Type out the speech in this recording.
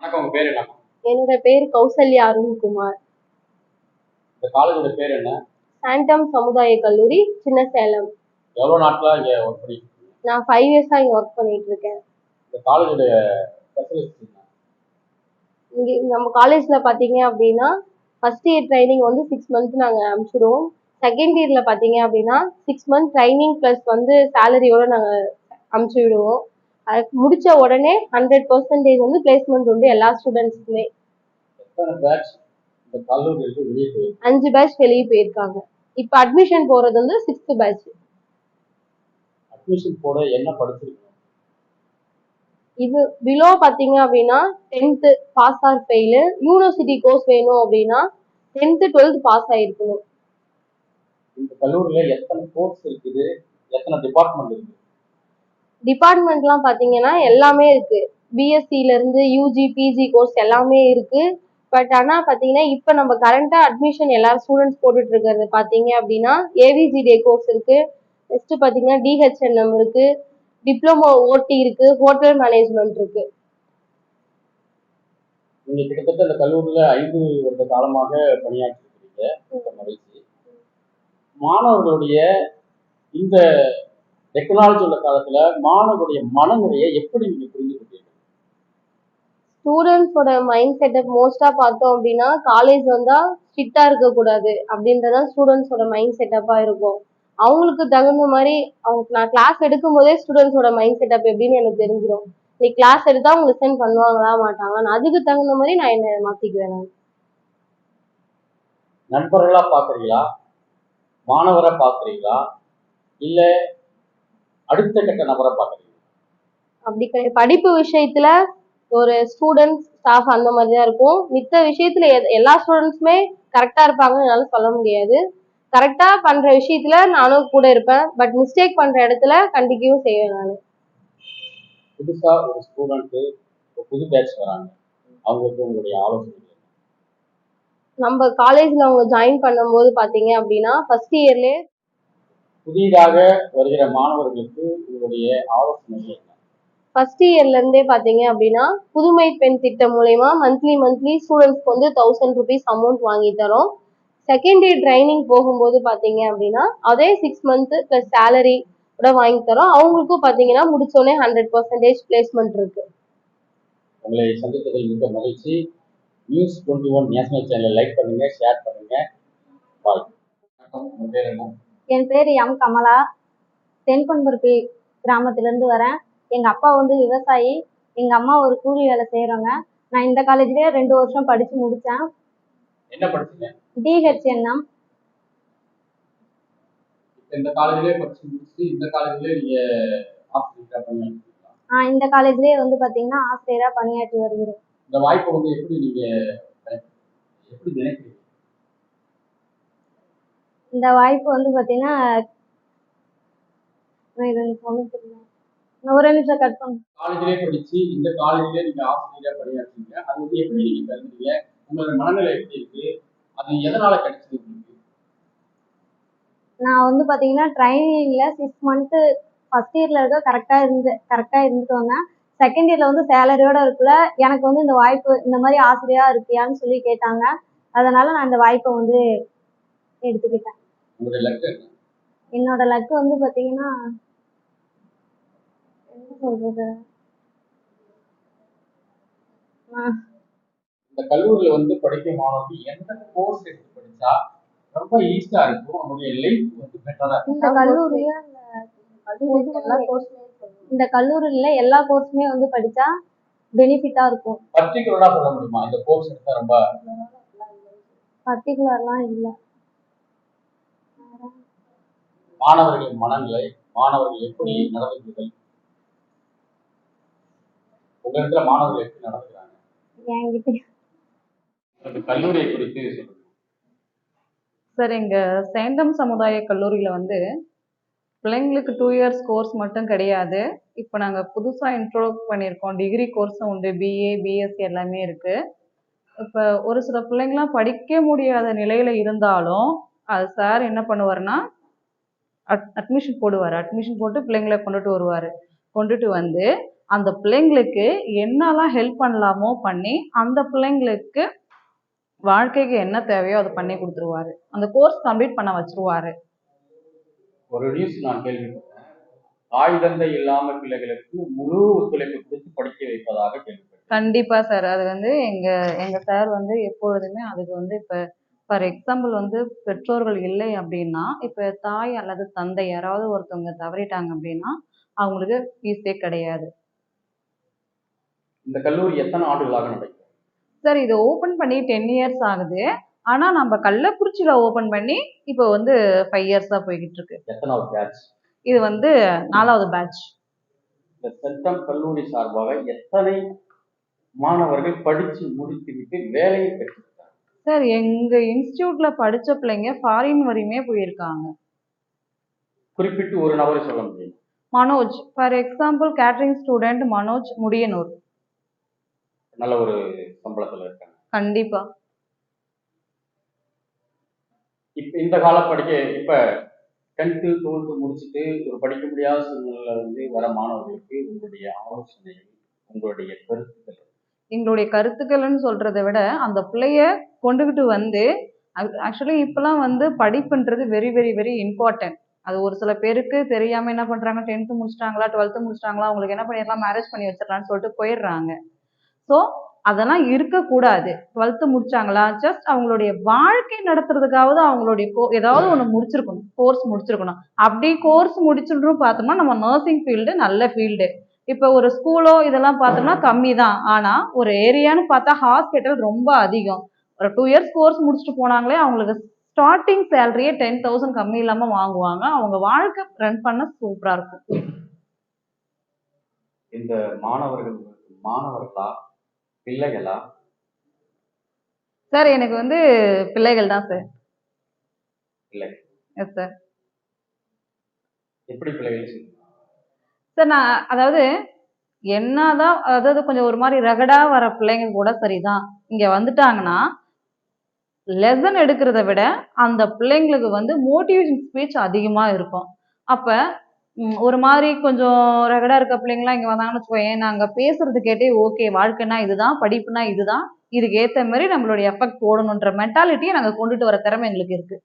வணக்கம். உங்க பேர் என்ன? என்னோட பேர் கௌசல்யா அருண்குமார். இந்த காலேஜோட பேர் என்ன? சாண்டம் சமுதாய கல்லூரி, சின்ன சேலம். எவ்வளவு நாட்களா இங்க ஒர்க் பண்ணிட்டு இருக்கீங்க? நான் 5 இயர்ஸா இங்க ஒர்க் பண்ணிட்டு இருக்கேன். இந்த காலேஜோட ஸ்பெஷலிஸ்ட் என்ன? இங்க நம்ம காலேஜ்ல பாத்தீங்க அப்படின்னா ஃபர்ஸ்ட் இயர் ட்ரைனிங் வந்து 6 மந்த்ஸ் நாங்க அனுப்பிச்சிடுவோம். செகண்ட் இயர்ல பாத்தீங்க அப்படின்னா 6 மந்த் ட்ரைனிங் பிளஸ் வந்து சேலரியோட நாங்க அனுப்பிச்சு விடுவோம். அது முடிச்ச உடனே 100% வந்து பிளேஸ்மெண்ட் உண்டு எல்லா ஸ்டூடெண்ட்ஸ்க்குமே. எத்தனை பேட்ச் இந்த கல்லூரியிலிருந்து வெளியே போயிருக்கு? 5 பேட்ச் வெளியே போயிருக்காங்க. இப்ப அட்மிஷன் போறது வந்து 6th பேட்ச். அட்மிஷன் போட என்ன படிச்சிருக்கணும்? இது பிலோ பாத்தீங்க அப்படின்னா 10th pass or fail. University course வேணும் அப்படின்னா 10th 12th பாஸ் ஆயிருக்கணும். இந்த கல்லூரியில எத்தனை கோர்ஸ் இருக்குது, எத்தனை டிபார்ட்மெண்ட் இருக்கு? டிபார்ட்மெண்ட்லாம் பாத்தீங்கன்னா எல்லாமே இருக்கு. பிஎஸ்சில இருந்து யூஜி பிஜி கோர்ஸ் எல்லாமே இருக்கு. பட் ஆனா பாத்தீங்கன்னா இப்ப நம்ம கரண்டா அட்மிஷன் எல்லா ஸ்டூடெண்ட்ஸ் போட்டுட்டு இருக்கிறது பாத்தீங்க அப்படின்னா ஏவிஜிடே கோர்ஸ் இருக்கு. நெக்ஸ்ட் பாத்தீங்கன்னா டிஹெச்என்எம் இருக்கு, டிப்ளமோ ஓடி இருக்கு, ஹோட்டல் மேனேஜ்மெண்ட் இருக்கு. நீங்க கிட்டத்தட்ட இந்த கல்லூரியில 5 வருட காலமாக பணியாற்றிருக்கிறீங்க. ரொம்ப மகிழ்ச்சி. மாணவர்களுடைய இந்த டெக்னாலஜி உள்ள காலத்துல மாணவர்களுடைய மனநிலையை எப்படி நீங்க புரிந்து கொண்டீங்க? ஸ்டூடெண்ட்ஸோட மைண்ட் செட்டப் மோஸ்டா பார்த்தோம் அப்படின்னா காலேஜ் வந்தா ஸ்ட்ரிக்டா இருக்கக்கூடாது அப்படின்றதான் ஸ்டூடெண்ட்ஸோட மைண்ட் செட்டப்பா இருக்கும். அவங்களுக்கு தகுந்த மாதிரி நான் கிளாஸ் எடுக்கும் போதே ஸ்டூடெண்ட்ஸோட மைண்ட் செட்டப் எப்படின்னு எனக்கு தெரிஞ்சிடும். நீ கிளாஸ் எடுத்தா அவங்க லிசன் பண்ணுவாங்களா மாட்டாங்க, அதுக்கு தகுந்த மாதிரி நான் என்ன மாத்திக்குவேன். நண்பர்களா பாக்குறீங்களா, மாணவரை பாக்குறீங்களா, இல்ல அடுத்த கட்ட நபரை பாக்குறீங்களா? அப்படி கிடையாது. படிப்பு விஷயத்துல ஒரு ஸ்டூடெண்ட்ஸ் ஸ்டாஃப் அந்த மாதிரி தான் இருக்கும். மித்த விஷயத்துல எல்லா ஸ்டூடெண்ட்ஸுமே கரெக்டா இருப்பாங்கன்னு என்னால சொல்ல முடியாது. கரெக்டா பண்ற விஷயத்துல நானும் கூட இருப்பேன். பட் மிஸ்டேக் பண்ற இடத்துல கண்டிக்கவும் செய்வேன் நான். புதுசா ஒரு ஸ்டூடெண்ட் புது பேட்ச் வராங்க, அவங்களுக்கு உங்களுடைய ஆலோசனை? நம்ம காலேஜ்ல அவங்க ஜாயின் பண்ணும்போது பாத்தீங்க அப்படின்னா ஃபர்ஸ்ட் இயர்லயே புதிதாக வருகிற மாணவர்களுக்கு உங்களுடைய ஆலோசனை என்ன? ஃபர்ஸ்ட் இயர்ல இருந்தே பாத்தீங்க அப்படின்னா புதுமை பெண் திட்டம் மூலயமா மந்த்லி ஸ்டூடெண்ட்ஸ்க்கு வந்து 1000 rupees அமௌண்ட் வாங்கி தரோம். செகண்ட் இயர் ட்ரைனிங் போகும்போது பாத்தீங்க அப்படின்னா அதே 6 மந்த் பிளஸ் சேலரி கூட வாங்கி தரோம். அவங்களுக்கும் பாத்தீங்கன்னா முடிச்சோடனே 100% பிளேஸ்மெண்ட் இருக்கு. உங்களை சந்தித்ததில் மிக மகிழ்ச்சி. நியூஸ் 21 நேஷனல் சேனலை லைக் பண்ணுங்க, ஷேர் பண்ணுங்க. பாய். வணக்கம். உங்க பேர் என்ன? என் பேர் எம் கமலா. தென்பன்பருப்பி கிராமத்திலேருந்து வரேன். எங்கள் அப்பா வந்து விவசாயி, எங்கள் அம்மா ஒரு கூலி வேலை செய்கிறவங்க. நான் இந்த காலேஜ்லேயே 2 வருஷம் படித்து முடித்தேன். என்ன படிச்சீங்க? டிஹெச்என்எம். இந்த காலேஜ்லேயே படிச்சு முடிச்சு இந்த காலேஜ்லேயே நீங்க ஆசிரியரா பணியாற்றிருக்கீங்களா? இந்த காலேஜ்லேயே வந்து பார்த்தீங்கன்னா ஆசிரியராக பணியாற்றி வருகிறேன். இந்த வாய்ப்பை வந்து எப்படி நீங்க எப்படி நினைக்கிறீங்க? இந்த வாய்ப்பு வந்து பார்த்தீங்கன்னா ஒரு நிமிஷம் கட் பண்ண. காலேஜ்லேயே படிச்சு இந்த காலேஜ்லேயே நீங்க ஆசிரியரா பணியாற்றீங்க, அது வந்து எப்படி நீங்க கருதுறீங்க? உங்களோட மனநிலை எப்படி இருக்கு? அது எதனால கிடைச்சது உங்களுக்கு? நான் வந்து பார்த்தீங்கன்னா ட்ரைனிங்கில் 6 மந்த்து ஃபர்ஸ்ட் இயரில் இருக்க கரெக்டாக இருந்துட்டு வந்தேன். செகண்ட் இயரில் வந்து சேலரியோட இருக்குல்ல, எனக்கு வந்து இந்த வாய்ப்பு இந்த மாதிரி ஆசிரியராக இருக்கியான்னு சொல்லி கேட்டாங்க. அதனால் நான் இந்த வாய்ப்பை வந்து எடுத்துக்கிட்டேன். உங்களுடைய லக்கு என்ன? என்னோட லக்கு வந்து பார்த்தீங்கன்னா என்ன சொல்கிறது, இந்த கல்லூரியில் வந்து படிக்கும் மாணவர்கள் எந்த கோர்ஸ் எடுத்து படிச்சா ரொம்ப ஈஸியா இருக்கும், நம்மளுடைய லைஃப் வந்து பெட்டரா இருக்கும்? இந்த கல்லூரியில் எல்லா கோர்ஸுமே வந்து படித்தா பெனிஃபிட்டாக இருக்கும். பர்டிகுலரா சொல்ல முடியுமா இந்த கோர்ஸ் எடுத்தா ரொம்ப? பர்டிகுலர்லாம் இல்லை. மாணவர்களின் மனநிலை, மாணவர்கள் எப்படி நடந்துக்கிறது, உங்களிடத்துல மாணவர்கள் எப்படி நடந்துக்கிறாங்க, என்கிட்ட கல்லூரியை குறித்து சொல்லுங்க. சார், எங்கள் சேண்டம் சமுதாய கல்லூரியில் வந்து பிள்ளைங்களுக்கு 2 இயர்ஸ் கோர்ஸ் மட்டும் கிடையாது. இப்போ நாங்கள் புதுசாக இன்ட்ரோட் பண்ணியிருக்கோம். டிகிரி கோர்ஸும் உண்டு, பிஏ பிஎஸ்சி எல்லாமே இருக்குது. இப்போ ஒரு சில பிள்ளைங்களாம் படிக்க முடியாத நிலையில் இருந்தாலும் அது சார் என்ன பண்ணுவார்னா அட்மிஷன் போடுவார். அட்மிஷன் போட்டு பிள்ளைங்களை கொண்டுட்டு வருவார். கொண்டுட்டு வந்து அந்த பிள்ளைங்களுக்கு என்னெல்லாம் ஹெல்ப் பண்ணலாமோ பண்ணி அந்த பிள்ளைங்களுக்கு வாழ்க்கைக்கு என்ன தேவையோ அதை பண்ணி கொடுத்துருவாரு. அந்த கோர்ஸ் கம்ப்ளீட் பண்ண வச்சிருவாரு. ஒரு நியூஸ் நான் கேள்விப்பட்டேன், தாய் தந்தை இல்லாம பிள்ளைகளுக்கு முழு ஒத்துழைப்பு கொடுத்து படிக்க வைப்பதாக கேள்விப்பட்டேன். கண்டிப்பா சார். அது வந்து எங்க எங்க சார் வந்து எப்பொழுதுமே அதுக்கு வந்து இப்ப ஃபார் எக்ஸாம்பிள் வந்து பெற்றோர்கள் இல்லை அப்படின்னா, இப்ப தாய் அல்லது தந்தை யாராவது ஒருத்தவங்க தவறிட்டாங்க அப்படின்னா அவங்களுக்கு ஃபீஸே கிடையாது. இந்த கல்லூரி எத்தனை ஆண்டுகளாக நடக்கும்? சார் இது ஓப்பன் பண்ணி 10 இயர்ஸ் ஆகுது. ஆனா நம்ம கள்ளக்குறிச்சியில ஓப்பன் பண்ணி இப்போ வந்து 5 இயர்ஸா போய்கிட்டு இருக்கு. எத்தனாவது பேட்ச்? இது வந்து 4வது பேட்ச். இந்த சென்டம் கல்லூரி சார்பாக எத்தனை மாணவர்கள் படிச்சு முடித்துவிட்டு வேலையை பெற்றிருக்காங்க? சார் எங்க இன்ஸ்டியூட்ல படிச்ச பிள்ளைங்க ஃபாரின் வரையுமே போயிருக்காங்க. குறிப்பிட்டு ஒரு நபரை சொல்ல முடியும்? Manoj for example catering student Manoj Mudiyanur. நல்ல ஒரு சம்பளத்துல இருக்காங்க. கண்டிப்பா. இப்ப இந்த கால இப்ப 10th 12th முடிச்சுட்டு ஒரு படிக்க முடியாத சூழ்நிலையில வந்து வர மாணவர்களுக்கு உங்களுடைய ஆலோசனைகள், உங்களுடைய கருத்துக்கள்? எங்களுடைய கருத்துக்கள்னு சொல்றதை விட அந்த பிள்ளைய கொண்டுகிட்டு வந்து ஆக்சுவலி இப்பெல்லாம் வந்து படிப்புன்றது வெரி வெரி வெரி இம்பார்ட்டன்ட். அது ஒரு சில பேருக்கு தெரியாம என்ன பண்றாங்க, 10th முடிச்சிட்டாங்களா 12th முடிச்சிட்டாங்களா அவங்களுக்கு என்ன பண்ணிடலாம், மேரேஜ் பண்ணி வச்சிடலாம்னு சொல்லிட்டு போயிடுறாங்க. ஸோ அதெல்லாம் இருக்கக்கூடாது. 12th முடிச்சாங்களா ஜஸ்ட் அவங்களுடைய வாழ்க்கை நடத்துறதுக்காவது அவங்களுடைய ஏதாவது ஒன்று முடிச்சிருக்கணும், கோர்ஸ் முடிச்சிருக்கணும். அப்படி கோர்ஸ் முடிச்சுட்டும் பார்த்தோம்னா நம்ம நர்சிங் ஃபீல்டு நல்ல ஃபீல்டு. இப்போ ஒரு ஸ்கூலோ இதெல்லாம் பார்த்தோம்னா கம்மி தான். ஆனால் ஒரு ஏரியான்னு பார்த்தா ஹாஸ்பிட்டல் ரொம்ப அதிகம். ஒரு 2 இயர்ஸ் கோர்ஸ் முடிச்சுட்டு போனாங்களே அவங்களுக்கு ஸ்டார்டிங் சேலரியே 10,000 கம்மி இல்லாமல் வாங்குவாங்க. அவங்க வாழ்க்கை ரன் பண்ண சூப்பராக இருக்கும். இந்த மாணவர்களா பிள்ளைகளா? சார் எனக்கு வந்து பிள்ளைகள் தான் சார். இல்லை. Yes sir. எப்படி பிள்ளைகள்? சார் நான் அதாவது என்னதான் அதாவது கொஞ்சம் ஒரு மாதிரி ரகடா வர பிள்ளைங்க கூட சரிதான், இங்க வந்துட்டாங்கன்னா லெசன் எடுக்கிறத விட அந்த பிள்ளைங்களுக்கு வந்து மோட்டிவேஷன் ஸ்பீச் அதிகமா இருக்கும். அப்ப ஒரு மாதிரி கொஞ்சம் ரகடா இருக்க பிள்ளைங்களாம் இங்க வந்தாங்கன்னு வச்சுக்கோயேன், நாங்க பேசுறது கேட்டே ஓகே வாழ்க்கைனா இதுதான், படிப்புனா இதுதான், இதுக்கு ஏத்த மாதிரி நம்மளுடைய எஃபெக்ட் போடணுன்ற மென்டாலிட்டியை நாங்க கொண்டுட்டு வர திறமை எங்களுக்கு இருக்கு.